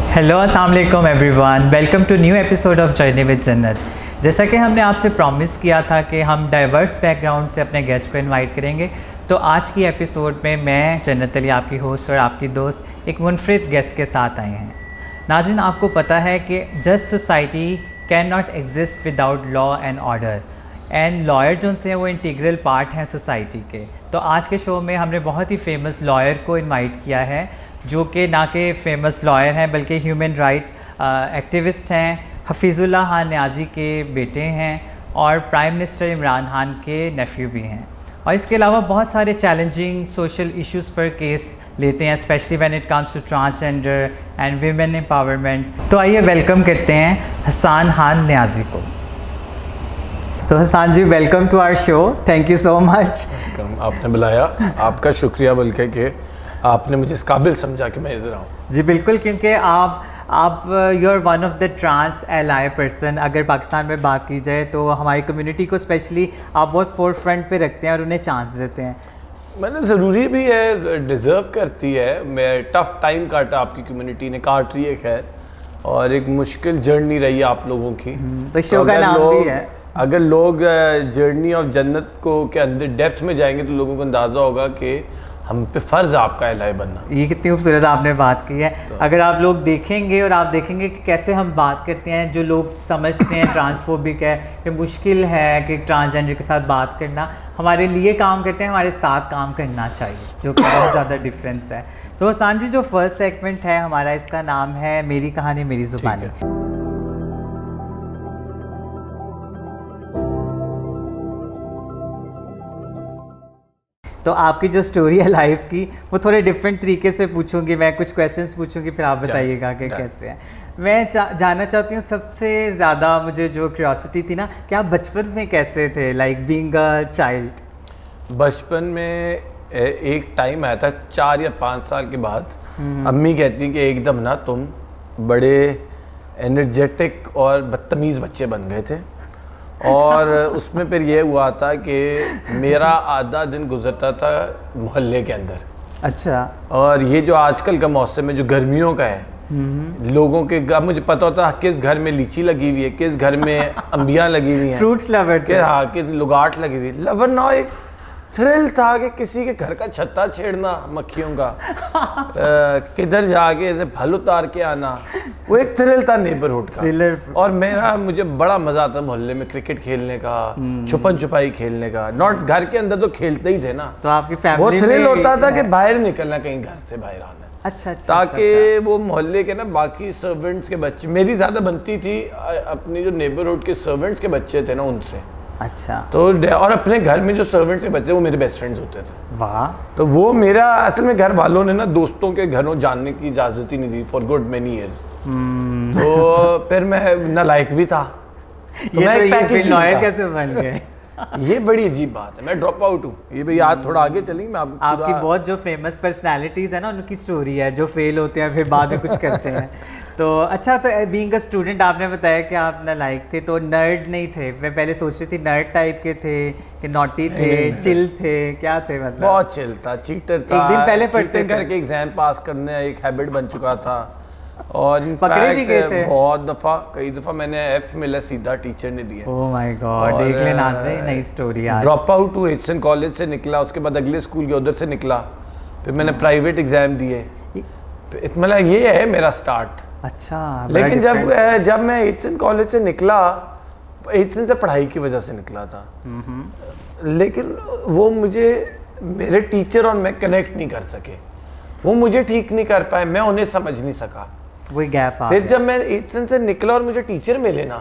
Hello अस्सलाम वालेकुम everyone, welcome to new episode of journey with Jannat. जैसा कि हमने आपसे प्रॉमिस किया था कि हम डाइवर्स बैकग्राउंड से अपने गेस्ट को इनवाइट करेंगे, तो आज की एपिसोड में मैं जन्नत अली आपकी होस्ट और आपकी दोस्त एक मुनफरिद गेस्ट के साथ आए हैं। नाज़रीन, आपको पता है कि just society can not exist without law and order, and lawyer जो हैं वो इंटीग्रल पार्ट हैं सोसाइटी के। तो आज के शो में हमने बहुत ही फेमस लॉयर को इनवाइट किया है, जो कि ना के फेमस लॉयर हैं बल्कि ह्यूमन राइट एक्टिविस्ट हैं, हफीज़ुल्लाह खान न्याज़ी के बेटे हैं और प्राइम मिनिस्टर इमरान खान के नेफ्यू भी हैं। और इसके अलावा बहुत सारे चैलेंजिंग सोशल इश्यूज़ पर केस लेते हैं, specially when it comes to transgender and women empowerment. तो आइए वेलकम करते हैं हसन खान न्याज़ी को। तो Hasan ji, welcome to our show, thank you so much. आपने बुलाया, आपका शुक्रिया, बल्कि कि आपने मुझे इस काबिल समझा कि मैं इधर आऊँ। जी बिल्कुल, क्योंकि आप you are one of the trans ally person. अगर पाकिस्तान में बात की जाए तो हमारी कम्युनिटी को स्पेशली आप बहुत फोर फ्रंट पे रखते हैं और उन्हें चांस देते हैं। मैंने ज़रूरी भी है, डिज़र्व करती है। मैं टफ़ टाइम काटा, आपकी कम्युनिटी ने काट रही है खैर, और एक मुश्किल जर्नी रही है आप लोगों की। तो शो का नाम भी है। अगर लोग जर्नी ऑफ जन्नत को के अंदर डेप्थ में जाएंगे तो लोगों को अंदाज़ा होगा कि हम पे फ़र्ज़ है आपका एलाय बनना। ये कितनी खूबसूरत आपने बात की है। तो अगर आप लोग देखेंगे और आप देखेंगे कि कैसे हम बात करते हैं, जो लोग समझते हैं ट्रांसफोबिक है कि मुश्किल है कि ट्रांसजेंडर के साथ बात करना, हमारे लिए काम करते हैं, हमारे साथ काम करना चाहिए, जो कि बहुत ज़्यादा डिफरेंस है। तो हसन जी, जो फर्स्ट सेगमेंट है हमारा, इसका नाम है मेरी कहानी मेरी ज़ुबानी। तो आपकी जो स्टोरी है लाइफ की, वो थोड़े डिफरेंट तरीके से पूछूंगी मैं, कुछ क्वेश्चंस पूछूंगी, फिर आप बताइएगा कि कैसे हैं। मैं जानना चाहती हूँ, सबसे ज़्यादा मुझे जो क्यूरियोसिटी थी ना, कि आप बचपन में कैसे थे, लाइक बीइंग अ चाइल्ड। बचपन में एक टाइम आया था 4 या 5 साल के बाद, अम्मी कहती हैं कि एकदम ना तुम बड़े एनर्जेटिक और बदतमीज़ बच्चे बन गए थे। और उसमें फिर ये हुआ था कि मेरा आधा दिन गुजरता था मोहल्ले के अंदर। अच्छा। और ये जो आजकल का मौसम है जो गर्मियों का है, लोगों के अब मुझे पता होता किस घर में लीची लगी हुई है, किस घर में अंबियां लगी हुई हैं, फ्रूट्स लवर थे। हाँ, किस लुगाट लगी हुई। लवर ना, एक थ्रिल था कि किसी के घर का छत्ता छेड़ना मक्खियों का, किधर जाके ऐसे फल उतार के आना, वो एक थ्रिल था नेबरहुड का। और मुझे बड़ा मजा आता मोहल्ले में क्रिकेट खेलने का, छुपन छुपाई खेलने का। नॉट घर के अंदर तो खेलते ही थे ना, तो आपकी फैमिली वो थ्रिल होता था कि बाहर निकलना, कहीं घर से बाहर आना। अच्छा। ताकि वो मोहल्ले के ना बाकी सर्वेंट्स के बच्चे, मेरी ज़्यादा बनती थी अपनी जो नेबरहुड के सर्वेंट्स के बच्चे थे ना उनसे। अच्छा। तो और अपने घर में जो सर्वेंट्स के बच्चे, वो मेरे बेस्ट फ्रेंड्स होते थे। वाह। तो वो मेरा असल में घर वालों ने ना दोस्तों के घरों जानने की इजाज़त ही नहीं दी फॉर गुड मैनी ईयर्स। तो फिर मैं नालायक भी था। तो ये लॉयर कैसे बन गए? ये बड़ी अजीब बात है, मैं ड्रॉप आउट हूँ। ये भाई आज थोड़ा आगे चलेंगे, मैं आपकी बहुत जो फेमस पर्सनालिटीज़ है ना, उनकी स्टोरी है, जो फेल होते हैं फिर बाद में कुछ करते हैं। तो अच्छा, तो बीइंग अ स्टूडेंट आपने बताया कि आप नालायक थे, तो नर्ड नहीं थे? मैं पहले सोच रही थी नर्ड टाइप के थे कि नॉटी थे, चिल थे, क्या थे? मतलब बहुत चिल था, चीटर था। एक दिन पहले पढ़ते करके एग्जाम पास करने एक हैबिट बन चुका था। और पकड़े भी गए थे बहुत दफ़ा, कई दफ़ा मैंने एफ मिला सीधा टीचर ने दिया। ओह माय गॉड, देख लेना नई स्टोरी। आज ड्रॉप आउट हुआ, एचएन कॉलेज से निकला, उसके बाद अगले स्कूल के उधर से निकला, फिर मैंने प्राइवेट एग्जाम दिए। मतलब ये है मेरा स्टार्ट। अच्छा। लेकिन जब मैं एचएन कॉलेज से निकला, एचएन से पढ़ाई की वजह से निकला था, लेकिन वो मेरे टीचर और मैं कनेक्ट नहीं कर सके। वो मुझे ठीक नहीं कर पाए, मैं उन्हें समझ नहीं सका। वही गैप आ फिर जब मैं एचएन से निकला और मुझे टीचर मिले ना,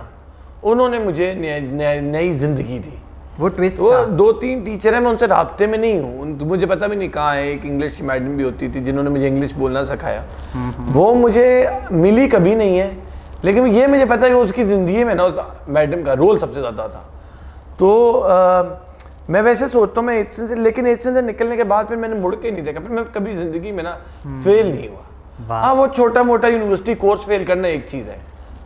उन्होंने मुझे नई जिंदगी दी। वो ट्विस्ट वो 2-3 टीचर हैं, मैं उनसे राब्ते में नहीं हूँ, मुझे पता भी नहीं कहाँ है। एक इंग्लिश की मैडम भी होती थी जिन्होंने मुझे इंग्लिश बोलना सिखाया, वो मुझे मिली कभी नहीं है। लेकिन ये मुझे पता है कि उसकी ज़िंदगी में ना उस मैडम का रोल सबसे ज़्यादा था। तो मैं वैसे सोचता हूँ मैं एचएन से, लेकिन एचएन से निकलने के बाद फिर मैंने मुड़ के नहीं देखा। फिर मैं कभी ज़िंदगी में ना फेल नहीं हुआ। हाँ, वो छोटा मोटा यूनिवर्सिटी कोर्स फेल करना एक चीज़ है,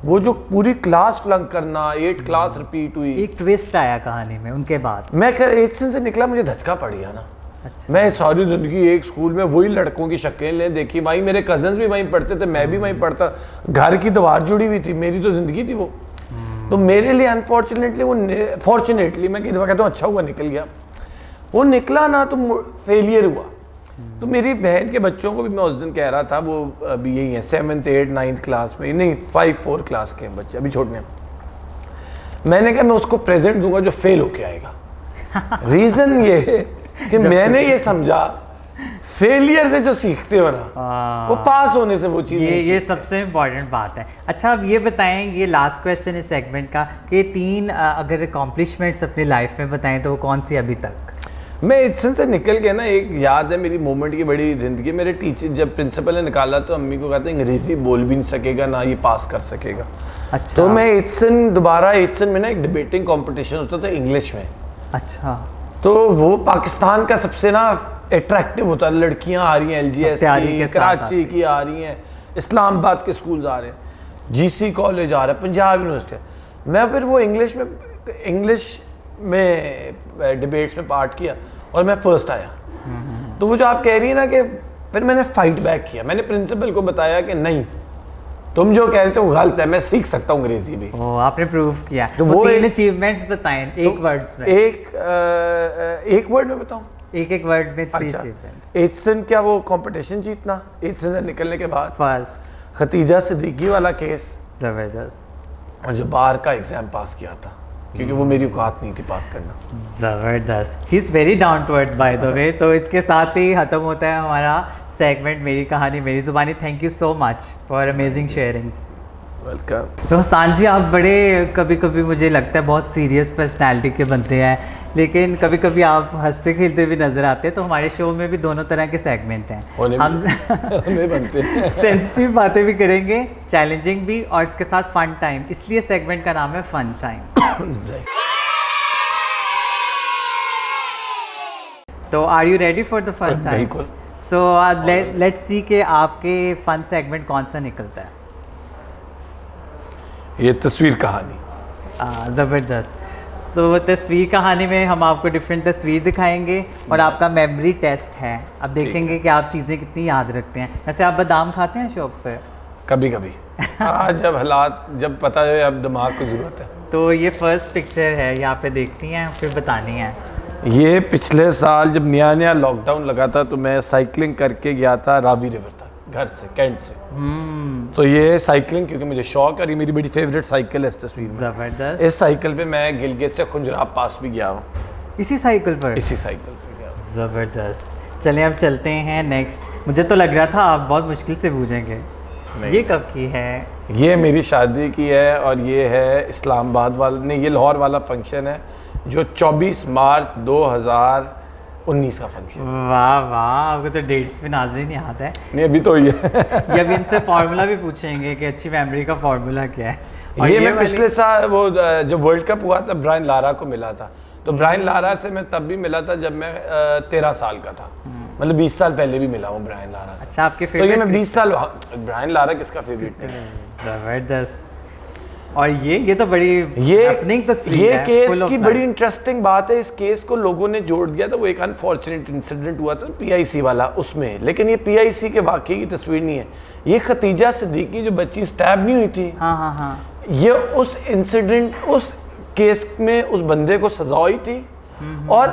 वो जो पूरी क्लास फ्लंक करना, 8 क्लास रिपीट हुई। एक ट्विस्ट आया कहानी में उनके बाद। मैं एचएन से निकला, मुझे धचका पड़ गया ना। अच्छा। मैं सारी ज़िंदगी एक स्कूल में वही लड़कों की शक्लें देखी, वहीं मेरे कजन्स भी वहीं पढ़ते थे, मैं भी वहीं पढ़ता, घर की दीवार जुड़ी हुई थी, मेरी तो ज़िंदगी थी वो। तो मेरे लिए अनफॉर्चुनेटली वो, फॉर्चुनेटली मैं कई दफ़ा कहता हूँ अच्छा हुआ निकल गया, वो निकला ना तो फेलियर हुआ। तो मेरी बहन के बच्चों को भी मैं उस दिन कह रहा था, वो अभी यही है 7th 8th 9th क्लास में, नहीं 5-4 क्लास के हैं बच्चे, अभी छोटे हैं। मैंने कहा मैं उसको प्रेजेंट दूंगा जो फेल होके आएगा। रीज़न ये है कि मैंने ये समझा फेलियर से जो सीखते हो ना, वो पास होने से वो चीज़ ये सबसे इम्पॉर्टेंट बात है। अच्छा, अब ये बताएं, ये लास्ट क्वेश्चन इस सेगमेंट का, कि 3 अगर अकॉम्प्लिशमेंट्स अपनी लाइफ में बताएं तो वो कौन सी अभी तक? मैं इट्सन से निकल के ना, एक याद है मेरी मोमेंट की बड़ी ज़िंदगी। मेरे टीचर जब प्रिंसिपल ने निकाला तो अम्मी को कहा था अंग्रेज़ी बोल भी नहीं सकेगा ना ये पास कर सकेगा। अच्छा। तो मैं इट्सन में ना एक डिबेटिंग कंपटीशन होता था इंग्लिश में। अच्छा। तो वो पाकिस्तान का सबसे ना अट्रैक्टिव होता है, लड़कियां आ रही हैं LGS की, कराची की आ रही हैं, इस्लामाबाद के स्कूल्स आ रहे हैं, GC कॉलेज आ रहा है, पंजाब यूनिवर्सिटी। मैं फिर वो इंग्लिश में डिबेट्स में पार्ट किया और मैं फर्स्ट आया। तो वो जो आप कह रही है ना कि फिर मैंने फाइट बैक किया, मैंने प्रिंसिपल को बताया कि नहीं, तुम जो कह रहे थे वो गलत है, मैं सीख सकता हूँ अंग्रेजी भी। आपने प्रूव किया। तो वो 3 अचीवमेंट्स बताएं एक वर्ड्स में। एक वर्ड में बताऊँ? एक वर्ड में 3 अचीवमेंट्स। इट्सन क्या वो कंपटीशन जीतना, इट्सन से निकलने के बाद फर्स्ट खतीजा सिद्दीकी वाला केस, जबरदस्त। और जो बार का एग्जाम पास किया था, क्योंकि वो मेरी औकात नहीं थी पास करना। ज़बरदस्त। He is very down to earth by the way. तो इसके साथ ही ख़त्म होता है हमारा सेगमेंट मेरी कहानी मेरी ज़ुबानी। Thank you so much for amazing sharings. Welcome. तो हसान जी, आप बड़े कभी कभी मुझे लगता है बहुत सीरियस पर्सनैलिटी के बनते हैं, लेकिन कभी कभी आप हंसते खेलते भी नज़र आते हैं। तो हमारे शो में भी दोनों तरह के सेगमेंट हैं, हम बनते हैं। सेंसिटिव बातें भी करेंगे, चैलेंजिंग भी, और इसके साथ फन टाइम, इसलिए सेगमेंट का नाम है फन टाइम। तो are you ready for the fun time? बिल्कुल। सो लेट्स सी कि आपके फन सेगमेंट कौन सा निकलता है। ये तस्वीर कहानी। ज़बरदस्त। तो तस्वीर कहानी में हम आपको डिफरेंट तस्वीर दिखाएंगे और आपका मेमोरी टेस्ट है। अब देखेंगे कि आप चीज़ें कितनी याद रखते हैं। वैसे आप बादाम खाते हैं शौक से? कभी कभी। जब पता है अब दिमाग को ज़रूरत है। तो ये फर्स्ट पिक्चर है, यहाँ पे देखनी है फिर बतानी है। ये पिछले साल जब नया लॉकडाउन लगा था तो मैं साइकिलिंग करके गया था रावी रिवर तक, घर से, कैंट से। तो ये साइकिलिंग क्योंकि मुझे शौक है, और ये मेरी बड़ी फेवरेट साइकिल है इस तस्वीर में। ज़बरदस्त। इस साइकिल पे मैं गिलगित से खुंजराब पास भी गया हूँ। इसी साइकिल पर? इसी साइकिल पे गया। ज़बरदस्त। चलें अब चलते हैं नेक्स्ट। मुझे तो लग रहा था आप बहुत मुश्किल से बूझेंगे। ये कब की है? ये मेरी शादी की है, और ये है इस्लामाबाद वाला, नहीं ये लाहौर वाला फंक्शन है जो 24 मार्च 2019 का फंक्शन। वाह वाह, आपको तो डेट्स भी नाज़रीन याद है। नहीं अभी तो ये ये अभी इनसे फार्मूला भी पूछेंगे कि अच्छी मेमोरी का फार्मूला क्या है। और ये मैं पिछले साल वो जब वर्ल्ड कप हुआ था ब्रायन लारा को मिला था। तो ब्रायन लारा से मैं तब भी मिला था जब मैं 13 साल का था, मतलब 20 साल पहले भी मिला हूँ ब्रायन लारा से। अच्छा, आपके तो फेवरेट? ये मैं 20 साल ब्रायन लारा किसका फेवरेट है? ज़बरदस्त। और ये तो बड़ी ये केस की बड़ी इंटरेस्टिंग बात है। इस केस को लोगों ने जोड़ दिया था, वो एक अनफॉर्चुनेट इंसिडेंट हुआ था PIC वाला उसमें, लेकिन ये PIC के वाकई की तस्वीर नहीं है। ये खतीजा सिद्दीकी जो बच्ची स्टैब नहीं हुई थी, हाँ, ये उस इंसिडेंट, उस केस में उस बंदे को सजा हुई थी, और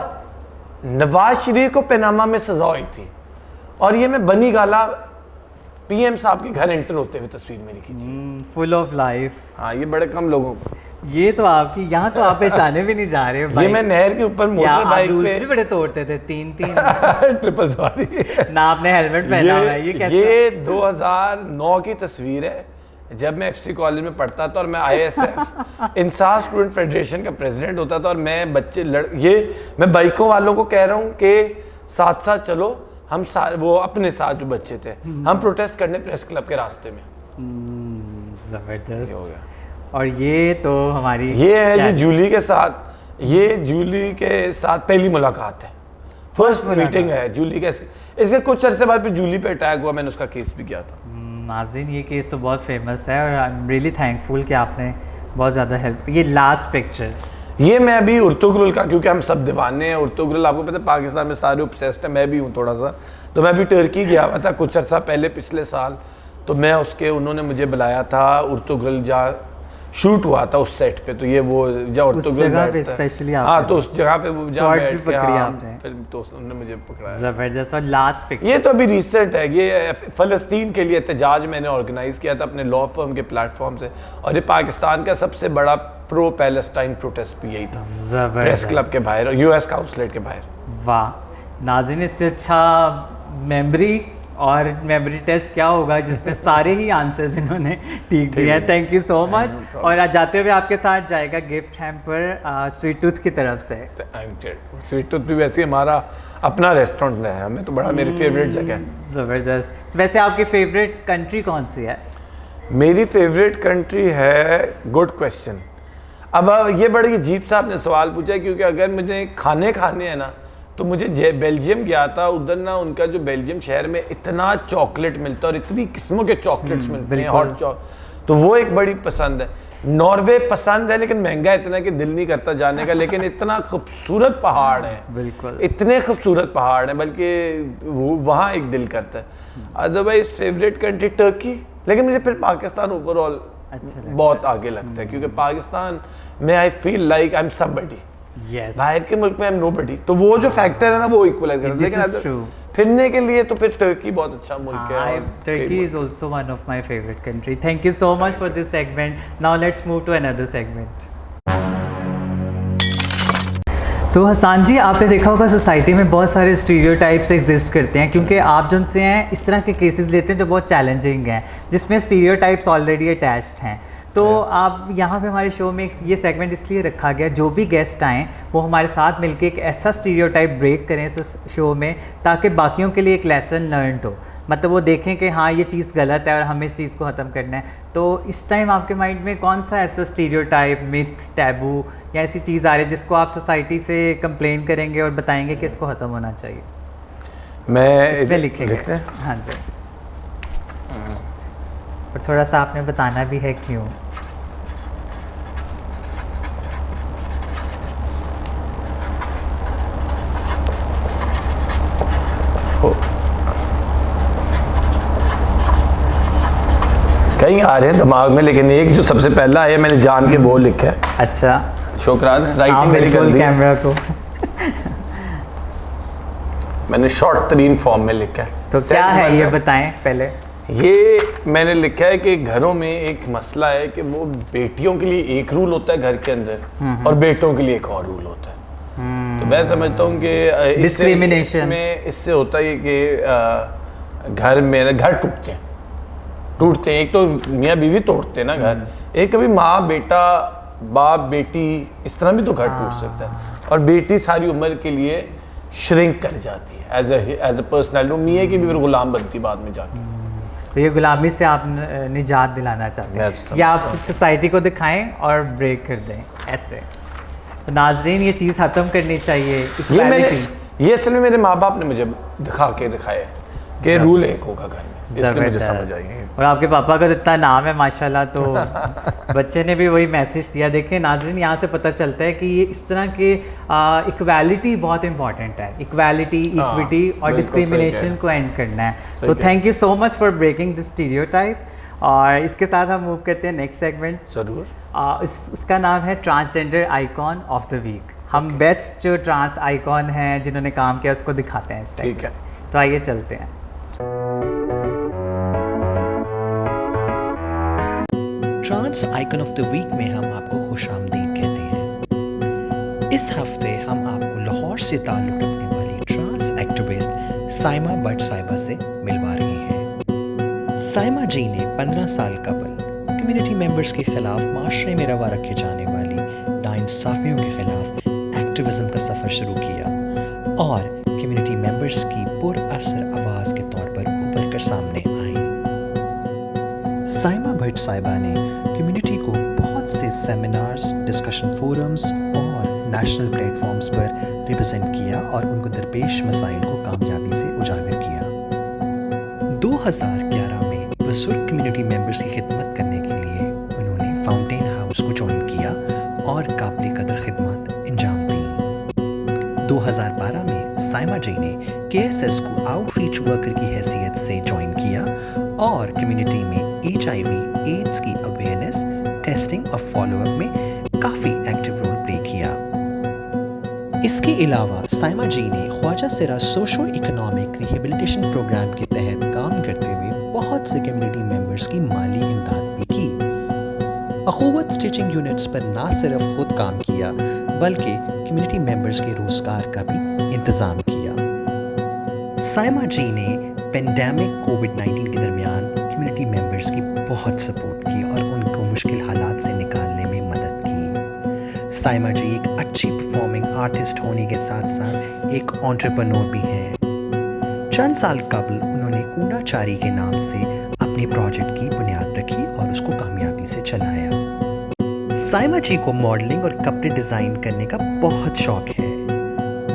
नवाज शरीफ को पनामा में सजा हुई थी। और ये मैं बनी गाला PM साहब के घर एंटर होते हुए तस्वीर मेरी खींची। Full of life. हाँ, ये बड़े कम लोगों को। ये तो आपकी यहाँ तो आप पहचाने भी नहीं जा रहे हो। ये मैं नहर के ऊपर मोटर बाइक पे भी बड़े तोड़ते थे, 3 ट्रिपल सवारी ना आपने हेलमेट पहना हुआ है। ये कैसे? ये 2009 की तस्वीर है जब मैं FC कॉलेज में पढ़ता था, और मैं ISF इंसाफ स्टूडेंट फेडरेशन का प्रेसिडेंट होता था। और मैं मैं बाइकों वालों को कह रहा हूँ कि साथ साथ चलो, हम वो अपने साथ जो बच्चे थे, हम प्रोटेस्ट करने प्रेस क्लब के रास्ते में। जबरदस्त हो गया। और ये तो हमारी ये है जी जूली के साथ, ये जूली के साथ पहली मुलाकात है, फर्स्ट मीटिंग है जूली के। इसके कुछ अरसे बाद फिर जूली पे अटैक हुआ, मैंने उसका केस भी किया था। नाज़रीन, ये केस तो बहुत फेमस है और आई एम रियली थैंकफुल कि आपने बहुत ज़्यादा हेल्प। ये लास्ट पिक्चर, ये मैं अभी उर्तुगरुल का, क्योंकि हम सब दीवाने हैं उर्तुगरुल, आपको पता है पाकिस्तान में सारे ऑब्सेस्ड हैं, मैं भी हूँ थोड़ा सा। तो मैं अभी टर्की गया हुआ था कुछ अर्सा पहले, पिछले साल। तो मैं उसके, उन्होंने मुझे बुलाया था उर्तुगरुल जहाँ शूट हुआ था उस सेट पे। तो ये वो जहाँ उर्तुगरुल पे स्पेशली हाँ, तो उस जगह पे जहाँ बैठ के फिल्म तो उन्होंने मुझे पकड़ा। जबरदस्त। और लास्ट पिक्चर, ये तो अभी रिसेंट है, ये फ़लस्तीन के लिए एहतजाज मैंने ऑर्गेनाइज किया था अपने लॉ फर्म के प्लेटफॉर्म से, और ये पाकिस्तान का सबसे बड़ा प्रो पैलेस्टाइन प्रोटेस्ट भी यही था, प्रेस क्लब के बाहर और यूएस काउंसलेट के बाहर। वाह नाज़रीन, इससे अच्छा मेमोरी और मेमोरी टेस्ट क्या होगा जिसमें सारे ही आंसर्स इन्होंने ठीक दिए हैं। Thank you so much. और आज जाते हुए आपके साथ जाएगा गिफ्ट हैम्पर स्वीट टूथ की तरफ से। स्वीट टूथ भी वैसे हमारा अपना रेस्टोरेंट है, हमें तो बड़ा मेरी फेवरेट जगह है। ज़बरदस्त। वैसे आपकी फेवरेट कंट्री कौन सी है? मेरी फेवरेट कंट्री है, गुड क्वेश्चन। अब ये बड़ी अजीब सा आपने सवाल पूछा है, क्योंकि अगर मुझे खाने हैं ना, तो मुझे बेल्जियम गया था, उधर ना उनका जो बेल्जियम शहर में इतना चॉकलेट मिलता है और इतनी किस्मों के चॉकलेट्स मिलते हैं, हॉट चॉकलेट, तो वो एक बड़ी पसंद है। नॉर्वे पसंद है, लेकिन महंगा इतना है कि दिल नहीं करता जाने का, लेकिन इतना खूबसूरत पहाड़ है, बिल्कुल इतने खूबसूरत पहाड़ हैं, बल्कि वहाँ एक दिल करता है। अदरवाइज फेवरेट कंट्री टर्की, लेकिन मुझे फिर पाकिस्तान ओवरऑल अच्छा बहुत आगे लगता है, क्योंकि पाकिस्तान में I feel like I am somebody. Yes. बाहर के मुल्क में आई एम नोबडी, तो वो जो फैक्टर है ना वो इक्वलाइज करता है। लेकिन फिरने के लिए तो फिर टर्की बहुत अच्छा मुल्क है। Turkey is also one of my favourite country. Thank you so much for this segment. Now let's move to another segment. तो हसान जी, आपने देखा होगा सोसाइटी में बहुत सारे स्टीरियोटाइप्स एग्जिस्ट करते हैं, क्योंकि आप जो से हैं इस तरह के केसेस लेते हैं जो बहुत चैलेंजिंग हैं, जिसमें स्टीरियोटाइप्स ऑलरेडी अटैच्ड हैं। तो आप यहाँ पे हमारे शो में ये सेगमेंट इसलिए रखा गया, जो भी गेस्ट आएँ वो हमारे साथ मिलके एक ऐसा स्टीरियोटाइप ब्रेक करें इस शो में, ताकि बाकियों के लिए एक लेसन लर्न हो, मतलब वो देखें कि हाँ ये चीज़ गलत है और हमें इस चीज़ को ख़त्म करना है। तो इस टाइम आपके माइंड में कौन सा ऐसा स्टीरियोटाइप, मिथ, टैबू या ऐसी चीज़ आ रही है जिसको आप सोसाइटी से कंप्लेन करेंगे और बताएंगे कि इसको ख़त्म होना चाहिए? मैं इसमें लिखेंगे। हाँ जी, और थोड़ा सा आपने बताना भी है क्यों। कई आ रहे हैं दिमाग में, लेकिन एक जो सबसे पहला है मैंने जान के वो लिखा है। अच्छा, शुक्रान, राइटिंग मेरी बिल्कुल कैमरा को मैंने शॉर्ट तरीन फॉर्म में लिखा है। तो क्या है ये बताएं पहले। ये मैंने लिखा है कि घरों में एक मसला है कि वो बेटियों के लिए एक रूल होता है घर के अंदर और बेटों के लिए एक और रूल होता है। तो मैं समझता हूँ कि डिस्क्रिमिनेशन में इससे होता है कि घर में घर टूटते हैं। एक तो मियाँ बीवी तोड़ते हैं ना घर, एक कभी माँ बेटा, बाप बेटी, इस तरह भी तो घर टूट सकता है। और बेटी सारी उम्र के लिए श्रिंक कर जाती है एज अ पर्सनैलिटी, मियाँ की भी फिर गुलाम बनती बाद में जाके। तो ये गुलामी से आप निजात दिलाना चाहते हैं, या आप सोसाइटी को दिखाएं और ब्रेक कर दें ऐसे। तो नाजरीन, ये चीज़ ख़त्म करनी चाहिए। ये असल में मेरे माँ बाप ने मुझे दिखाया कि रूल एक होगा घर में, इसलिए मुझे समझ आई। और आपके पापा का इतना नाम है माशाल्लाह, तो बच्चे ने भी वही मैसेज दिया। देखिए नाजरीन, यहाँ से पता चलता है कि ये इस तरह के इक्वालिटी बहुत इंपॉर्टेंट है। इक्वालिटी, इक्विटी और डिस्क्रिमिनेशन को एंड करना है। तो thank you so much for breaking this stereotype. और इसके साथ हम मूव करते हैं नेक्स्ट सेगमेंट। ज़रूर। उसका नाम है transgender icon of the week. हम बेस्ट जो ट्रांस आइकॉन हैं जिन्होंने काम किया उसको दिखाते हैं। ठीक है, तो आइए चलते हैं। Trans icon of the week में हम आपको खुशामदीद कहते हैं। इस हफ्ते हम आपको लाहौर से ताल्लुक़ रखने वाली ट्रांस एक्टिविस्ट साइमा भट्ट साहिबा से मिलवा रहे हैं। साइमा जी ने 15 साल कबल कम्युनिटी मेंबर्स के खिलाफ माशरे में रवा रखे जाने वाली नाइंसाफियों के खिलाफ एक्टिविज्म का सफ़र शुरू किया और कम्युनिटी मेंबर्स की पुरअसर आवाज़ के तौर पर उभर कर सामने आई। साइमा भट्ट साहिबा ने कम्युनिटी को बहुत से सेमिनार्स, डिस्कशन फोरम्स और नेशनल प्लेटफॉर्म्स पर रिप्रेजेंट किया और उनको दरपेश मसाइल को कामयाबी से उजागर किया। 2011 में बुजुर्ग कम्युनिटी मेंबर्स की खिदमत करने के लिए उन्होंने फाउंटेन हाउस को ज्वाइन किया और काबिल कदर खिदमत ISS को आउटरीच वर्कर की हैसियत से ज्वाइन किया और कम्युनिटी में HIV एड्स की अवेयरनेस, टेस्टिंग और फॉलोअप में काफ़ी एक्टिव रोल प्ले किया। इसके अलावा साइमा जी ने ख्वाजा सिरा सोशो इकोनॉमिक रिहेबिलिटेशन प्रोग्राम के तहत काम करते हुए बहुत से कम्युनिटी मेंबर्स की माली इमदाद भी की। अखुवत स्टिचिंग यूनिट्स पर ना सिर्फ खुद काम किया बल्कि कम्युनिटी मेंबर्स के रोजगार का भी इंतजाम किया। साइमा जी ने पेंडेमिक कोविड-19 के दरमियान कम्युनिटी मेंबर्स की बहुत सपोर्ट की और उनको मुश्किल हालात से निकालने में मदद की। साइमा जी एक अच्छी परफॉर्मिंग आर्टिस्ट होने के साथ साथ एक एंटरप्रेन्योर भी हैं। चंद साल कबल उन्होंने कूड़ाचारी के नाम से अपने प्रोजेक्ट की बुनियाद रखी और उसको कामयाबी से चलाया। साइमा जी को मॉडलिंग और कपड़े डिज़ाइन करने का बहुत शौक है।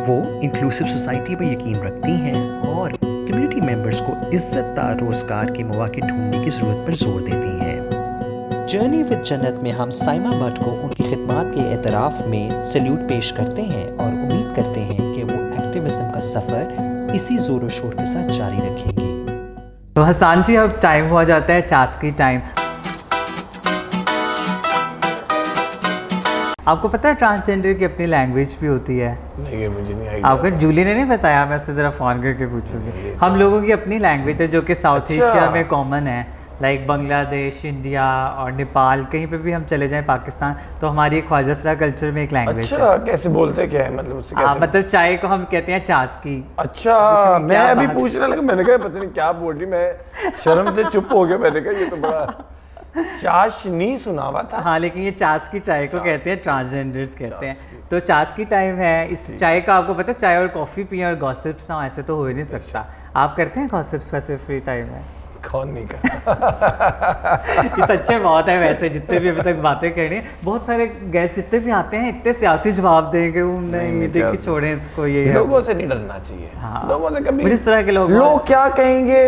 वो इंक्लूसिव सोसाइटी पर यकीन रखती हैं और कम्युनिटी मेंबर्स को इज्जतदार रोजगार के मौके ढूंढने की ज़रूरत पर जोर देती हैं। जर्नी विद जन्नत में हम साइमा भट्ट को उनकी खिदमत के एतराफ़ में सैल्यूट पेश करते हैं और उम्मीद करते हैं कि वो एक्टिविज़म का सफ़र इसी ज़ोर शोर के साथ जारी रखेंगी। तो हसान जी, अब टाइम हुआ जाता है चास्की टाइम। आपको पता है ट्रांसजेंडर की अपनी लैंग्वेज भी होती है? नहीं, मुझे नहीं आइडिया। आपको जूली ने नहीं बताया, मैं उससे ज़रा फ़ोन करके पूछूंगी। हम लोगों की अपनी लैंग्वेज है जो कि साउथ एशिया में कॉमन है, लाइक बांग्लादेश, इंडिया और नेपाल, कहीं पे भी हम चले जाएं, पाकिस्तान, तो हमारी ख्वाजा सरा कल्चर में एक लैंग्वेज है। अच्छा, कैसे बोलते क्या है मतलब उससे कैसे? मतलब चाय को हम कहते हैं चास्की। अच्छा, मैं अभी पूछने लगा, मैंने कहा पता नहीं क्या बोल रही, मैं शर्म से चुप हो गया। मैंने कहा ये तो बड़ा चाशनी सुना हुआ था। हाँ, लेकिन ये चास्की चाय को कहते हैं, ट्रांसजेंडर्स कहते हैं। तो चास्की टाइम है। इस चाय का आपको पता है, चाय और कॉफ़ी पिए और गॉसिप्स ना, ऐसे तो हो ही नहीं सकता। आप करते हैं गॉसिप्स वैसे फ्री टाइम में? कौन नहीं करता। ये सच्चे बहुत है वैसे, जितने भी अभी तक बातें करनी है, बहुत सारे गेस्ट जितने भी आते हैं इतने सियासी जवाब देंगे, उम्मीद है कि छोड़ें इसको। ये लोगों से नहीं डरना चाहिए। हाँ, लोगों से कभी इस तरह के लोग क्या कहेंगे,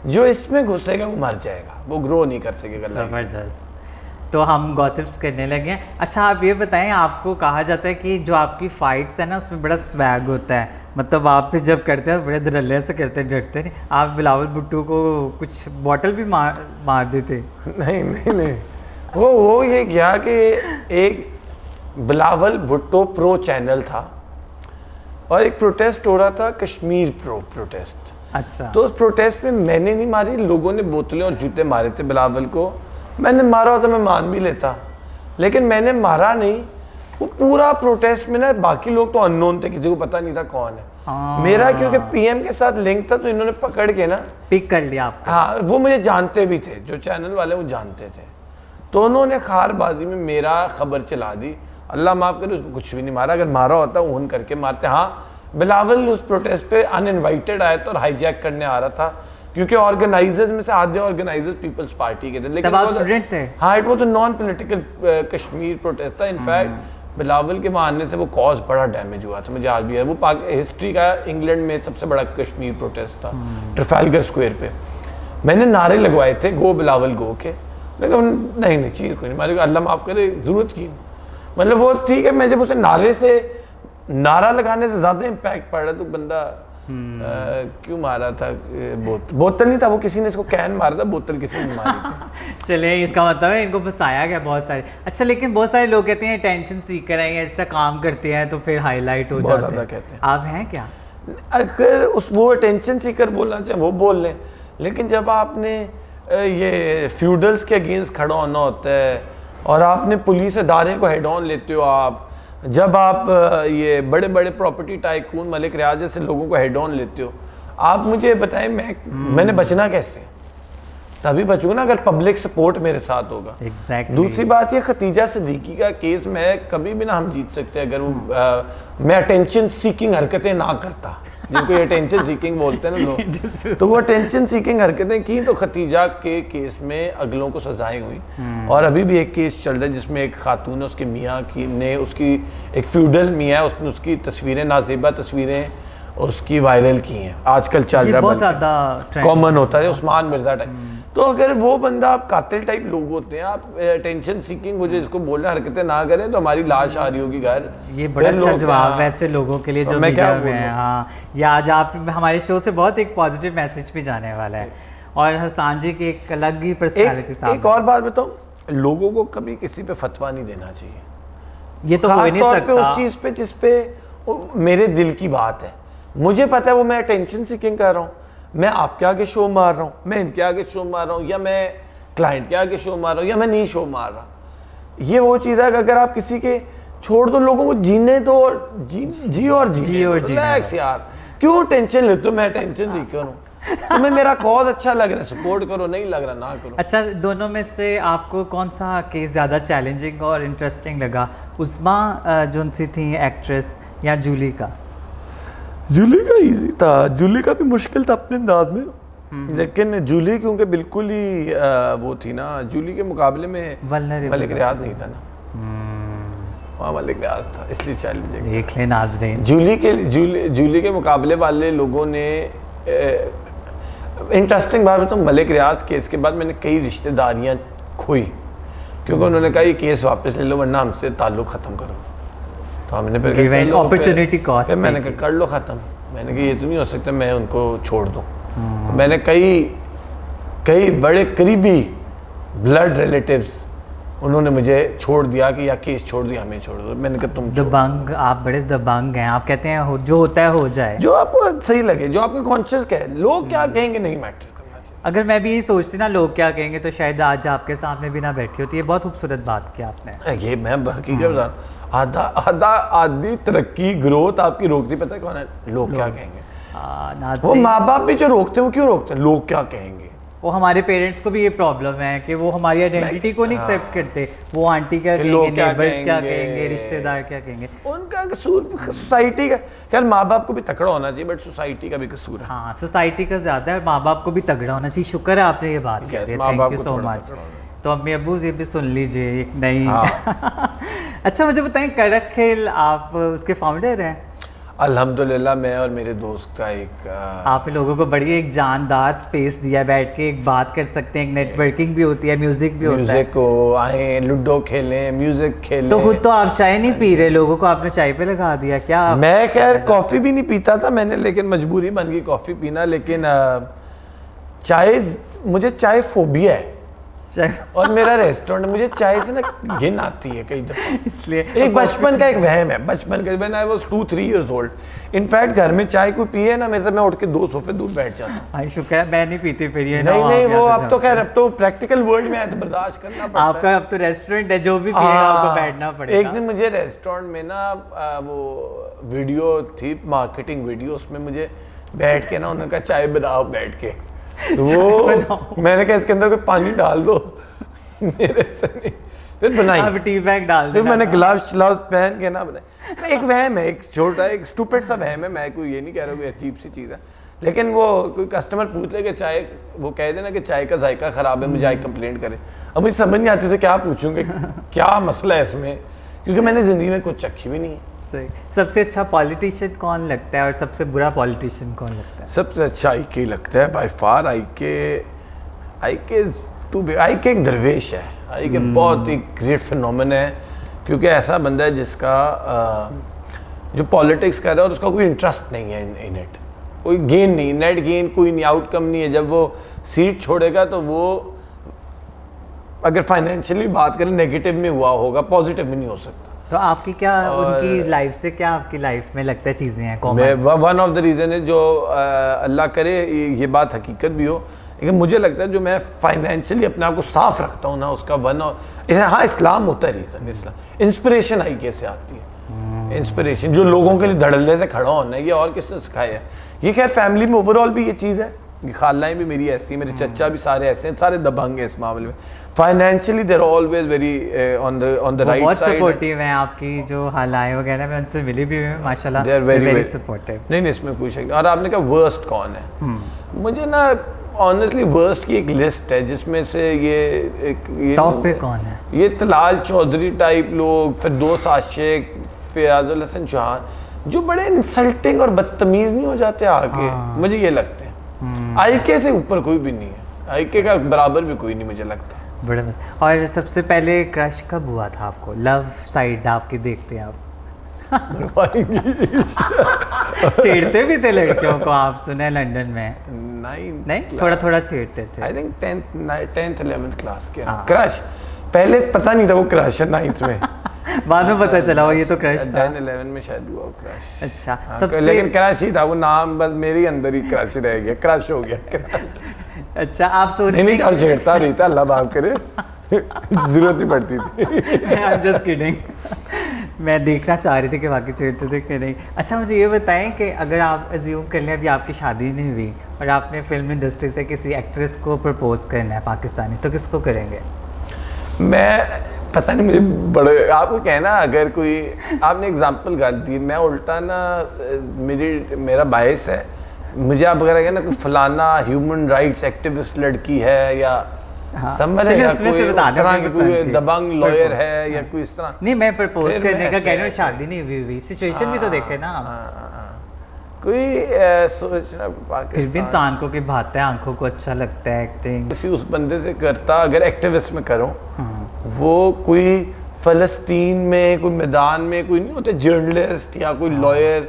जो इसमें घुसेगा वो मर जाएगा, वो ग्रो नहीं कर सकेगा। ज़बरदस्त। तो हम गॉसिप्स करने लगे हैं। अच्छा, आप ये बताएं, आपको कहा जाता है कि जो आपकी फाइट्स है ना, उसमें बड़ा स्वैग होता है, मतलब आप भी जब करते हैं बड़े धड़ल्ले से करते हैं, डरते नहीं। आप बिलावल भुट्टो को कुछ बॉटल भी मार देते? नहीं, वो ये क्या कि एक बिलावल भुट्टो प्रो चैनल था और एक प्रोटेस्ट हो रहा था, कश्मीर प्रो प्रोटेस्ट। अच्छा। तो उस प्रोटेस्ट में मैंने नहीं मारी, लोगों ने बोतलें और जूते मारे थे बिलावल को। मैंने मारा होता मैं मान भी लेता, लेकिन मैंने मारा नहीं। वो पूरा प्रोटेस्ट में ना, बाकी लोग तो अननोन थे, किसी को पता नहीं था कौन है। मेरा क्योंकि पीएम के साथ लिंक था, तो इन्होंने पकड़ के ना पिक कर लिया आपको। हाँ, वो मुझे जानते भी थे, जो चैनल वाले वो जानते थे, तो उन्होंने खारबाजी में मेरा खबर चला दी। अल्लाह माफ़ करे, उसको कुछ भी नहीं मारा। अगर मारा होता ऊन करके मारते। हाँ, बिलावल उस प्रोटेस्ट पे अनइनवाइटेड आया था और हाईजैक करने आ रहा था, क्योंकि ऑर्गेनाइजर्स में से आधे ऑर्गेनाइजर्स पीपल्स पार्टी के थे। लेकिन तब आप स्टूडेंट थे? हाँ, it was a non political Kashmir protest था। इनफैक्ट बिलावल के मानने से वो कॉज बड़ा डैमेज हुआ था, मुझे आज भी है। वो हिस्ट्री का इंग्लैंड में सबसे बड़ा कश्मीर प्रोटेस्ट था, ट्रफालगर स्क्वायर पे। मैंने नारे लगवाए थे, गो बिलावल गो के, लेकिन नहीं चीज़ कोई नहीं मारी। अल्लाह माफ़ करे, ज़रूरत की मतलब वो ठीक है। मैं जब उसे नारा लगाने से ज़्यादा इम्पैक्ट पड़ रहा, तो बंदा क्यों मारा था? बोतल नहीं था, वो किसी ने इसको कैन मारा था, बोतल किसी ने मारी थी। चलिए, इसका मतलब है इनको फंसाया गया बहुत सारे। अच्छा, लेकिन बहुत सारे लोग कहते हैं टेंशन सीकर हैं, ऐसा काम करते हैं तो फिर हाईलाइट हो जाते हैं। कहते हैं। आप हैं क्या? अगर वो टेंशन सीकर बोलना चाहे वो बोल लें, लेकिन जब आपने ये फ्यूडल्स के अगेंस्ट खड़ा होना होता है और आपने पुलिस इदारे को हेड ऑन लेते हो, आप जब आप ये बड़े बड़े प्रॉपर्टी टाइकून मलिक रियाज जैसे लोगों को हेड ऑन लेते हो, आप मुझे बताएं मैंने बचना कैसे? तभी बचूंगा ना अगर पब्लिक सपोर्ट मेरे साथ होगा। Exactly. दूसरी बात ये खतीजा सिद्दीकी का केस मैं कभी भी ना हम जीत सकते अगर वो मैं अटेंशन सीकिंग हरकतें ना करता, जिनको ये अटेंशन सीकिंग बोलते हैं ना लोग, तो वो अटेंशन सीकिंग हरकतें की तो खतीजा के केस में अगलों को सजाएं हुई। और अभी भी एक केस चल रहा है जिसमें एक खातून उसके मियाँ की ने उसकी एक फ्यूडल मियाँ है, उसने उसकी तस्वीरें, नाजेबा तस्वीरें उसकी वायरल की हैं, आजकल चल ये रहा बहुत है, ज़्यादा कॉमन होता है उस्मान मिर्जा टाइप। तो अगर वो बंदा, आप कातिल टाइप लोग होते हैं, आप टेंशन सीकिंग मुझे इसको बोलना हरकतें ना करें तो हमारी लाश आ रही होगी घर। ये बड़ा अच्छा जवाब वैसे लोगों के लिए तो जो मैं क्या मीडिया में है। हाँ, ये आज आप हमारे शो से बहुत एक पॉजिटिव मैसेज भी जाने वाला है, और हसान जी की एक अलग ही पर्सनालिटी एक और बात बताऊं, लोगों को कभी किसी पे फतवा नहीं देना चाहिए, ये तो हो ही नहीं खास तौर पे सकता। उस चीज पे जिस पे मेरे दिल की बात है। मुझे पता है वो मैं टेंशन सीकिंग कर रहा हूँ, मैं आपके आगे शो मार रहा हूँ, मैं इनके आगे शो मार रहा हूँ, या मैं क्लाइंट के आगे शो मार रहा हूँ, या मैं नहीं शो मार रहा। ये वो चीज़ है कि अगर आप किसी के छोड़ दो, लोगों को जीने दो और जी और रिलैक्स यार, क्यों टेंशन लेते हो? मैं टेंशन सीकर हूँ, तुम्हें मेरा कॉज अच्छा लग रहा है सपोर्ट करो, नहीं लग रहा ना करो। अच्छा, दोनों में से आपको कौन सा केस ज़्यादा चैलेंजिंग और इंटरेस्टिंग लगा, उस्मा जो सी थी एक्ट्रेस, या जूली का? जूली का इजी था, जूली का भी मुश्किल था अपने अंदाज में, लेकिन जूली क्योंकि बिल्कुल ही वो थी ना, जूली के मुकाबले में मलिक रियाज नहीं था ना, वहाँ मलिक रियाज था, इसलिए चैलेंजिंग। देख लें नाज़रीन, जूली के मुकाबले वाले लोगों ने इंटरेस्टिंग बात बताऊँ, मलिक रियाज केस के बाद मैंने कई रिश्तेदारियाँ खोई, क्योंकि उन्होंने कहा ये केस वापस ले लो वरना हमसे ताल्लुक़ ख़त्म करो। तो हमने फिर अपॉर्चुनिटी कॉस्ट, मैंने कहा कर लो ख़त्म। मैंने कहा ये तो नहीं हो सकता मैं उनको छोड़ दूँ। मैंने कई बड़े करीबी ब्लड रिलेटिव्स उन्होंने मुझे छोड़ दिया कि या केस छोड़ दिया, हमें छोड़ दो। मैंने कहा तुम दबंग, आप बड़े दबंग हैं, आप कहते हैं जो होता है हो जाए, जो आपको सही लगे, जो आपके कॉन्शियस कहे, लोग क्या कहेंगे नहीं मैटर करना चाहिए। अगर मैं भी यही सोचती ना लोग क्या कहेंगे, तो शायद आज आपके सामने भी ना बैठी होती। ये बहुत खूबसूरत बात की आपने। ये मैं हकीकत बता, आधी तरक्की ग्रोथ आपकी रोकती पता है कौन है? लोग क्या कहेंगे। वो माँ बाप भी जो रोकते हैं, वो क्यों रोकते हैं? लोग क्या कहेंगे। वो हमारे पेरेंट्स को भी ये प्रॉब्लम है कि वो हमारी आइडेंटिटी को नहीं एक्सेप्ट करते। वो आंटी क्या कहेंगे, नेबर्स क्या कहेंगे, रिश्तेदार क्या कहेंगे, उनका कसूर सोसाइटी का। यार माँ बाप को भी तकड़ा होना चाहिए, बट सोसाइटी का भी कसूर है। हाँ, सोसाइटी का ज्यादा है, माँ बाप को भी तगड़ा होना चाहिए। शुक्र है आपने ये बात कही, थैंक यू सो मच। तो अम्मी अब्बू ये भी सुन लीजिए एक नई। अच्छा, मुझे बताएं, कड़क खेल आप उसके फाउंडर हैं? अल्हम्दुलिल्लाह, मैं और मेरे दोस्त का एक आप लोगों को बड़ी एक जानदार स्पेस दिया, बैठ के एक बात कर सकते हैं, एक नेटवर्किंग भी होती है, म्यूजिक भी होता है। म्यूजिक को आए, लूडो खेलें, म्यूजिक खेलें। तो खुद तो आप चाय नहीं पी रहे, लोगों को आपने चाय पे लगा दिया क्या? मैं खैर कॉफ़ी भी नहीं पीता था मैंने, लेकिन मजबूरी बन गई कॉफ़ी पीना। लेकिन चाय, मुझे चाय फोबिया है, और मेरा रेस्टोरेंट, मुझे चाय से ना घिन आती है कई दफा, इसलिए एक बचपन का एक वहम है। बचपन का, when I was 2-3 years old, in fact घर में चाय कोई पिए ना मेरे से, मैं उठ के 2 सोफे दूर बैठ जाता हूँ। भाई शुक्र है मैं नहीं पीती फिर ये। नहीं वो अब तो खैर, अब तो प्रैक्टिकल वर्ल्ड में है तो बर्दाश्त करना पड़ता है। आपका अब तो रेस्टोरेंट है, जो भी पिएगा आपको बैठना पड़ेगा। एक दिन मुझे रेस्टोरेंट में ना वो वीडियो थी, मार्केटिंग वीडियो, उसमें मुझे बैठ के ना उन्होंने कहा चाय बनाओ बैठ के, तो वो मैंने कहा इसके अंदर कोई पानी डाल दो, मेरे से नहीं, फिर बनाई, अब टी बैग डाल फिर मैंने ग्लव्स पहन के ना बनाई। एक वहम है, एक छोटा एक स्टूपिड सा वहम है, मैं कोई ये नहीं कह रहा कोई अजीब सी चीज़ है, लेकिन वो कोई कस्टमर पूछ ले कि चाय, वो कह देना कि चाय का जायका ख़राब है, मुझे आई कंप्लेंट करे। अब मुझे समझ नहीं आती उसे क्या पूछूंगे, क्या मसला है इसमें, क्योंकि मैंने ज़िंदगी में कुछ चखी भी नहीं है। सही। सबसे अच्छा पॉलिटिशियन कौन लगता है और सबसे बुरा पॉलिटिशियन कौन लगता है? सबसे अच्छा आई के लगता है बाय फार। आई के एक दरवेश है, आई के बहुत ही ग्रेट फिनोमेन है, क्योंकि ऐसा बंदा है जिसका जो पॉलिटिक्स कर रहा है और उसका कोई इंटरेस्ट नहीं है इन इट, कोई गेन नहीं, नेट गेन कोई नहीं, आउटकम नहीं है। जब वो सीट छोड़ेगा तो वो अगर फाइनेंशियली बात करें नेगेटिव में हुआ होगा, पॉजिटिव में नहीं हो सकता। तो आपकी क्या उनकी लाइफ से क्या आपकी लाइफ में लगता है चीज़ें हैं common? One of the reason है जो अल्लाह करे ये बात हकीकत भी हो, लेकिन मुझे लगता है जो मैं फाइनेंशियली अपने आप को साफ रखता हूँ ना, उसका हाँ इस्लाम होता है रीज़न। इस्लाम इंस्पिरेशन आई कैसे आती है, इंस्पिरेशन जो लोगों के लिए धड़ल्ले से खड़ा होना है, ये और किसने सिखाया है? ये खैर फैमिली में ओवरऑल भी ये चीज़ है, खालाएँ भी मेरी ऐसी है, मेरे चचा भी सारे ऐसे हैं, सारे दबंग हैं इस मामले में। Financially they are always very on the right side. बहुत सपोर्टिव हैं आपकी जो हालाएं वगैरह, मैं उनसे मिली भी हुई माशाल्लाह, दे आर वेरी सपोर्टिव। नहीं इसमें कोई शक नहीं। और आपने कहा वर्स्ट कौन है, मुझे ना ऑनेस्टली वर्स्ट की एक लिस्ट है जिसमें से ये टॉप पे कौन है? ये तलाल चौधरी टाइप लोग, फिर दोस्त आशिक, फयाजुल हसन चौहान, जो बड़े इंसल्टिंग और बदतमीज नहीं हो जाते आके, मुझे ये लगते हैं। आईके से ऊपर कोई भी नहीं है, आईके का बराबर भी कोई नहीं मुझे लगता। बड़ा। और सबसे पहले क्रश कब हुआ था आपको, लव साइड आपकी देखते आप? छेड़ते भी थे लड़कियों को आप, सुने लंदन में? नहीं, थोड़ा थोड़ा छेड़ते थे। I think 10th 11th class के क्रश। पहले पता नहीं था वो क्रश है 9th में। बाद में पता चला वो ये तो क्रश था। 10-11 में शायद हुआ क्रश। अच्छा, सबसे लेकिन क्रश ही था वो, नाम बस मेरे अंदर ही क्रश रह गया, क्रश हो गया। अच्छा, आप सोच नहीं और छेड़ता नहीं था, अल्लाह माफ करे, जरूरत नहीं पड़ती थी। I am just kidding. मैं देखना चाह रही थी कि बाकी छेड़ते थे कि नहीं। अच्छा, मुझे ये बताएं कि अगर आप अज्यूम कर लें अभी आपकी शादी नहीं हुई और आपने फिल्म इंडस्ट्री से किसी एक्ट्रेस को प्रपोज करना है पाकिस्तानी, तो किसको करेंगे? मैं पता नहीं, मुझे बड़े आपको कहना, अगर कोई आपने एग्जांपल गाल दी, मैं उल्टा ना मेरा बायस है, मुझे आप अगर कहें ना कोई फलाना ह्यूमन राइट्स एक्टिविस्ट लड़की है या समझ रहे हैं, कोई इस तरह की कोई दबंग लॉयर है या कोई इस तरह। नहीं, मैं प्रपोज करने का कह रहा हूं, शादी नहीं हुई, सिचुएशन भी तो देखे ना। कोई सोचना फिर भी इंसान को कि भाता है, आंखों को अच्छा लगता है एक्टिंग, किसी उस बंदे से करता, अगर एक्टिविस्ट में करो, वो कोई फलस्तीन में कोई मैदान में कोई नहीं होते जर्नलिस्ट या कोई लॉयर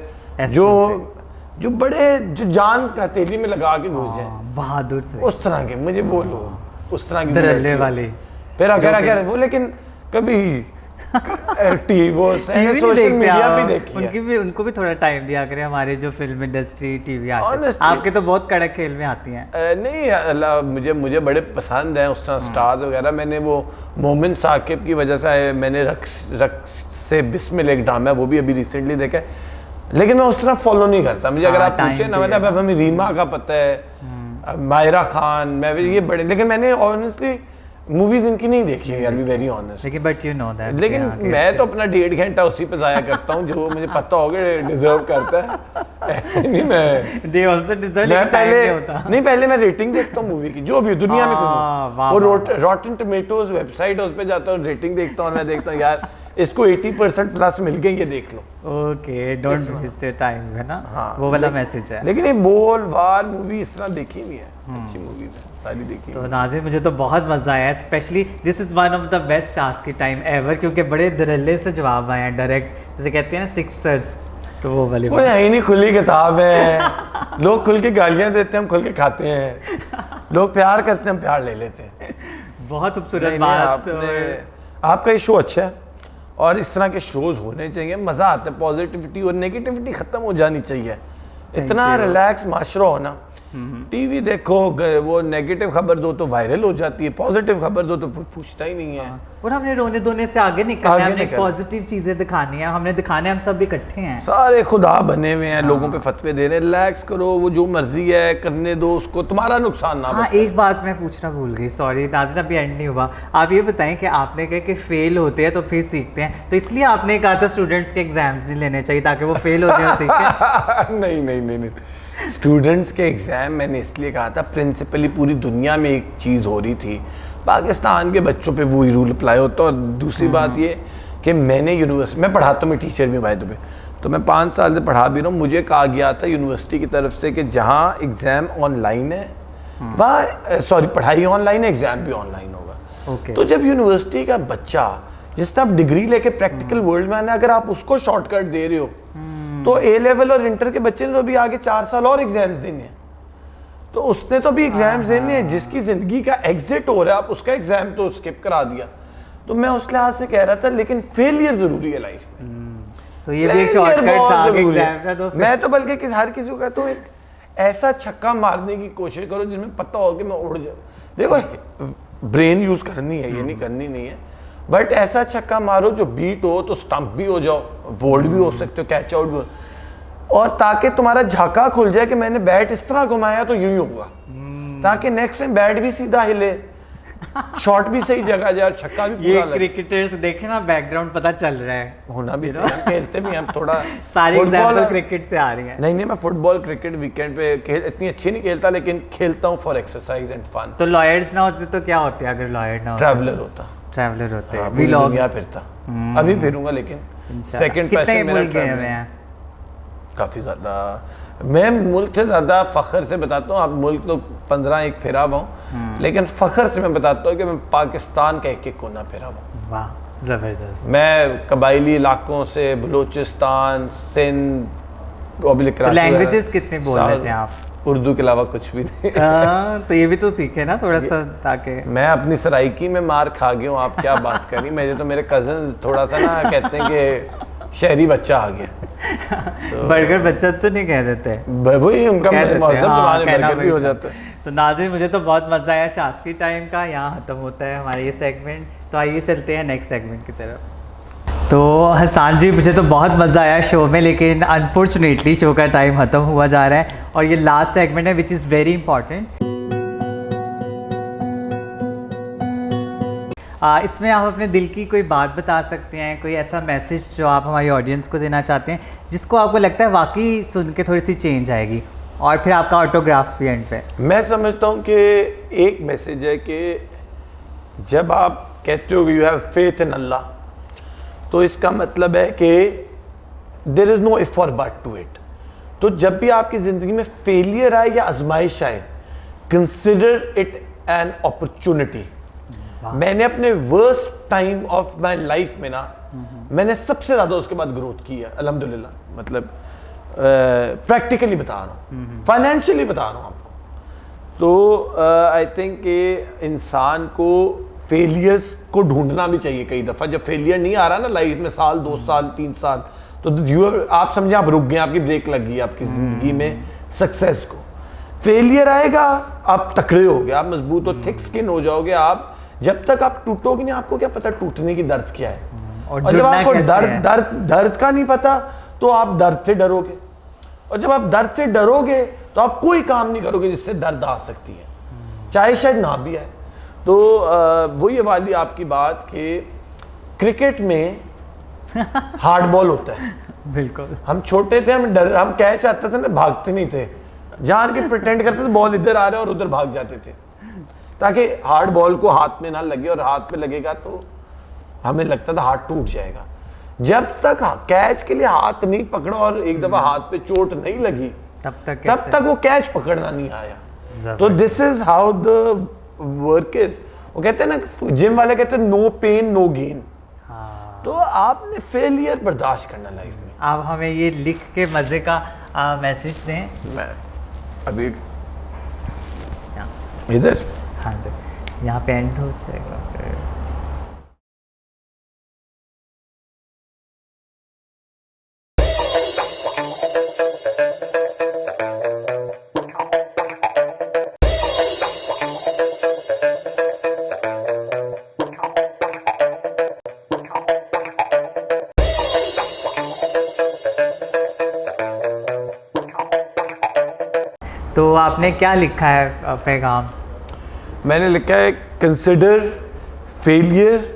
जो बड़े जो जान का हथेली में लगा के घुस जाए, बहादुर से, उस तरह के मुझे बोलो, उस तरह की दरल्ले वाली। फिर अगर वो, लेकिन कभी सोशल मीडिया भी देखी, उनको भी थोड़ा टाइम दिया करें, हमारे जो फिल्म इंडस्ट्री टीवी आती है, आपके तो बहुत कड़क खेल में आती हैं। नहीं अल्लाह, मुझे बड़े पसंद हैं उस तरह स्टार्स वगैरह। मैंने वो मोमिन साकिब की वजह से मैंने रक्स से बिस्मिल एक ड्रामा है, वो भी अभी रिसेंटली देखा है, लेकिन मैं उस तरह फॉलो नहीं करता। मुझे अगर आप पूछे ना, मतलब हमें रीमा का पता है, मायरा खान, मैं ये बड़े, लेकिन मैंने ऑनेस्टली मूवीज इनकी नहीं देखी है, बी वेरी ऑनेस्ट। लेकिन बट यू नो दैट, लेकिन मैं तो अपना 1.5 घंटा उसी पे जाया करता हूँ जो मुझे पता होगा डिजर्व करता है। ऐसे नहीं मैं दे आल्सो डिजर्व, मैं पहले मैं रेटिंग देखता हूँ मूवी की, जो भी दुनिया में कोई, वो रॉटन टमेटोज वेबसाइट है, उस पे जाता हूँ, रेटिंग देखता हूँ, मैं देखता हूँ यार इसको 80% प्लस मिल गए, ये देख लो। Okay, don't waste your time, है ना? हाँ, वो वाला मैसेज है। लेकिन ये बोल वार मूवी इस तरह देखी नहीं है, अच्छी मूवीज है सारी देखी। तो नाज़िर, मुझे तो बहुत मजा आया, specially this is one of the best task की टाइम एवर, क्योंकि बड़े दरल्ले से जवाब आए हैं, डायरेक्ट, जैसे कहते हैं ना सिक्सर्स, तो वो वाली कोई है ही नहीं, खुली किताब है। लोग खुल के गालियां देते हैं, हम खुल के खाते हैं। लोग प्यार करते हैं, हम प्यार ले लेते हैं। बहुत खूबसूरत बात। आपका ये शो अच्छा है और इस तरह के शोज होने चाहिए, मज़ा आता है, पॉजिटिविटी और नेगेटिविटी ख़त्म हो जानी चाहिए। इतना रिलैक्स माशरा हो ना, टीवी देखो, वो नेगेटिव खबर दो तो वायरल हो जाती है, पॉजिटिव खबर दो तो पूछता ही नहीं है। और हमने रोने धोने से आगे निकलना है, हमने पॉजिटिव चीजें दिखानी है, हमने दिखाने, हम सब इकट्ठे हैं, सारे खुदा बने हुए हैं, लोगों पे फतवे दे रहे हैं, रिलैक्स करो, वो जो मर्जी है करने दो उसको, तुम्हारा नुकसान ना। हाँ, एक बात मैं पूछना भूल गई, सॉरी नाज़िर, अभी एंड नहीं हुआ। आप ये बताएं कि आपने कहा कि फेल होते हैं तो फिर सीखते हैं, तो इसलिए आपने कहा था स्टूडेंट्स के एग्जाम्स नहीं लेने चाहिए ताकि वो फेल हो जाए सीखें? नहीं, स्टूडेंट्स के एग्ज़ाम मैंने इसलिए कहा था, प्रिंसिपली पूरी दुनिया में एक चीज़ हो रही थी, पाकिस्तान के बच्चों पे वही रूल अप्लाई होता। और दूसरी बात ये कि मैंने यूनिवर्सिटी में पढ़ाता हूँ, मैं टीचर भी बाय द वे, तो मैं 5 साल से पढ़ा भी रहा हूँ। मुझे कहा गया था यूनिवर्सिटी की तरफ से कि जहाँ एग्ज़ाम ऑनलाइन है वहाँ, सॉरी, पढ़ाई ऑनलाइन है, एग्ज़ाम भी ऑनलाइन होगा। तो जब यूनिवर्सिटी का बच्चा, जिस तरह आप डिग्री लेके प्रैक्टिकल वर्ल्ड में आना, अगर आप उसको शॉर्टकट दे रहे हो, तो ए लेवल और इंटर के बच्चे ने तो भी आगे 4 साल और एग्जाम्स देने हैं, तो उसने तो भी एग्जाम्स देने हैं, जिसकी जिंदगी का एग्जिट हो रहा है, आप उसका एग्जाम तो स्किप करा दिया। तो मैं उस लिहाज से कह रहा था, लेकिन फेलियर जरूरी है लाइफ में, तो ये भी एक शॉर्टकट था एग्जाम का। तो मैं तो बल्कि हर किसी को कहता हूँ, एक ऐसा छक्का मारने की कोशिश करो जिसमें पता हो कि मैं उड़ जाऊँ। देखो, ब्रेन यूज करनी है, ये नहीं करनी नहीं है, बट ऐसा छक्का मारो जो बीट हो, तो स्टंप भी हो जाओ, बोल्ड भी हो सकते हो, कैच आउट भी हो, और ताकि तुम्हारा झाका खुल जाए कि मैंने बैट इस तरह घुमाया तो यूं ही होगा, ताकि नेक्स्ट टाइम बैट भी सीधा हिले, शॉट भी सही जगह जाए, छक्का भी पूरा लगे। क्रिकेटर्स देखे ना, बैकग्राउंड पता चल रहा है, होना भी चाहिए, खेलते भी हम थोड़ा। सारी एग्जांपल क्रिकेट से आ रही है। नहीं, मैं फुटबॉल क्रिकेट वीकेंड पे इतनी अच्छी नहीं खेलता, लेकिन खेलता हूँ फॉर एक्सरसाइज एंड फन। तो लॉयर्स ना होते तो क्या होते अगर लॉयर ना होते? ट्रैवलर होते हैं, दुनिया फिरता। अभी फिरूंगा, लेकिन सेकंड पैशन मेरा काफ़ी ज़्यादा। मैं मुल्क से ज़्यादा फ़ख्र से बताता हूँ, आप मुल्क तो 15 एक फिरा हुआ हूँ, लेकिन फ़ख्र से मैं बताता हूँ कि मैं पाकिस्तान का एक कोना फिरा हुआ हूँ। वाह, ज़बरदस्त। मैं कबायली इलाकों से बलूचिस्तान, सिंध, तो लैंग्वेजेस कितने बोल लेते हैं आप? उर्दू के अलावा कुछ भी नहीं। तो ये भी तो सीखे ना थोड़ा सा, ताकि मैं अपनी सराइकी में मार खा गया हूँ, आप क्या बात करी। मुझे तो मेरे कजन थोड़ा सा ना कहते हैं कि शहरी बच्चा आ गया। तो बर्गर बच्चा तो नहीं कह देते, वही उनका मौसम बर्गर भी हो जाता है। तो नाज़रीन, मुझे तो बहुत मज़ा आया चास्की टाइम का। यहाँ ख़त्म होता है हमारा ये सेगमेंट, तो आइए चलते हैं नेक्स्ट सेगमेंट की तरफ। तो हसान जी, मुझे तो बहुत मज़ा आया शो में, लेकिन अनफॉर्चुनेटली शो का टाइम ख़त्म हुआ जा रहा है और ये लास्ट सेगमेंट है विच इज़ वेरी इंपॉर्टेंट। इसमें आप अपने दिल की कोई बात बता सकते हैं, कोई ऐसा मैसेज जो आप हमारी ऑडियंस को देना चाहते हैं जिसको आपको लगता है वाकई सुन के थोड़ी सी चेंज आएगी, और फिर आपका ऑटोग्राफ भी एंड पे। मैं समझता हूँ कि एक मैसेज है कि जब आप कहते हो कि यू हैव फेथ इन अल्लाह, तो इसका मतलब है कि देयर इज़ नो इफ और बट टू इट। तो जब भी आपकी ज़िंदगी में फेलियर आए या आजमाइश आए, कंसिडर इट एन अपॉर्चुनिटी। मैंने अपने worst time of my life में ना, मैंने सबसे ज़्यादा उसके बाद ग्रोथ की है अल्हम्दुलिल्लाह। मतलब प्रैक्टिकली बता रहा हूँ, फाइनेंशियली बता रहा हूँ आपको। तो आई थिंक कि इंसान को फेलियर्स को ढूंढना भी चाहिए। कई दफ़ा जब फेलियर नहीं आ रहा ना लाइफ में, साल 2 साल 3 साल, तो आप समझे आप रुक गए, आपकी ब्रेक लग गई आपकी ज़िंदगी में सक्सेस को। फेलियर आएगा, आप तकड़े हो गए, आप मजबूत हो, थिक स्किन हो जाओगे। आप जब तक आप टूटोगे नहीं, आपको क्या पता टूटने की दर्द क्या है। और जब आपको दर्द का नहीं पता, तो आप दर्द से डरोगे, और जब आप दर्द से डरोगे तो आप कोई काम नहीं करोगे जिससे दर्द आ सकती है, चाहे शायद ना भी आए। तो वो ये वाली आपकी बात कि क्रिकेट में हार्ड बॉल होता है। बिल्कुल, हम छोटे थे, हम कैच आते थे ना, भागते नहीं थे, जान के प्रिटेंड करते थे बॉल इधर आ रहा है और उधर भाग जाते थे, ताकि हार्ड बॉल को हाथ में ना लगे, और हाथ पे लगेगा तो हमें लगता था हाथ टूट जाएगा। जब तक कैच के लिए हाथ नहीं पकड़ा और एक दफा हाथ पे चोट नहीं लगी, तब तक वो कैच पकड़ना नहीं आया। तो this is how the work is. वो कहते हैं ना, जिम वाले कहते हैं नो पेन नो गेन। तो आपने फेलियर बर्दाश्त करना लाइफ में। आप हमें ये लिख के मजे का मैसेज दें। मैं अभी इधर, हाँ जी, यहाँ पे एंड हो जाएगा। तो आपने क्या लिखा है पैगाम? मैंने लिखा है कंसिडर फेलियर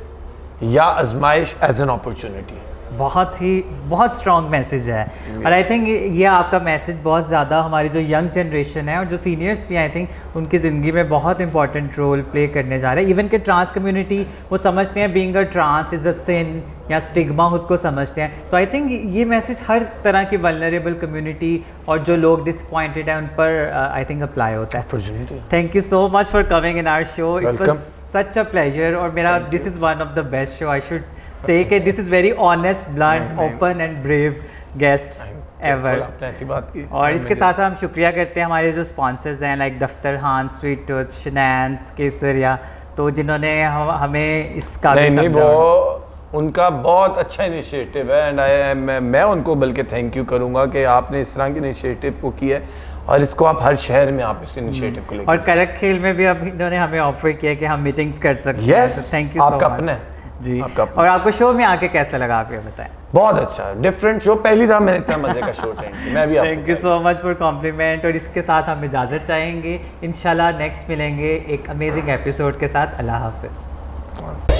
या आजमाइश एज एन अपॉर्चुनिटी। बहुत स्ट्रॉन्ग मैसेज है। और आई थिंक ये आपका मैसेज बहुत ज़्यादा हमारी जो यंग जनरेशन है और जो सीनियर्स भी आई थिंक उनकी ज़िंदगी में बहुत इंपॉर्टेंट रोल प्ले करने जा रहे हैं। इवन कि ट्रांस कम्युनिटी वो समझते हैं being a trans is a sin या स्टिग्मा खुद को समझते हैं। तो आई थिंक ये मैसेज हर तरह की वल्नरेबल कम्युनिटी और जो लोग डिसअपॉइंटेड हैं उन पर आई थिंक अप्लाई होता है। Thank you so much for coming in our show, it was such a pleasure. और मेरा this is one of the best show, I should say कि this is very honest, blunt, open and brave guest ever। आपने ऐसी बात की। और इसके साथ साथ हम शुक्रिया करते हैं हमारे जो स्पॉन्सर्स हैं लाइक दफ्तर खान, स्वीट टूथ, शनैन्स, केसरिया, तो जिन्होंने हमें इस काबिल समझा। वो उनका बहुत अच्छा इनिशिएटिव है एंड मैं उनको बल्कि थैंक यू करूँगा कि आपने इस तरह के इनिशिएटिव को किया है और इसको आप हर शहर में आप इस इनिशिएटिव को लेकर। और करक खेल में भी अब इन्होंने हमें ऑफर किया कि हम मीटिंग्स कर सकते हैं। थैंक यू सो मच जी। और आपको शो में आके कैसा लगा, आप ये बताएं। बहुत अच्छा, डिफरेंट शो, पहली दफा मैंने इतना मजे का शो अटेंड। मैं भी thank you so much for compliment. और इसके साथ हम इजाज़त चाहेंगे, इंशाल्लाह नेक्स्ट मिलेंगे एक अमेजिंग एपिसोड के साथ। अल्लाह हाफिज़।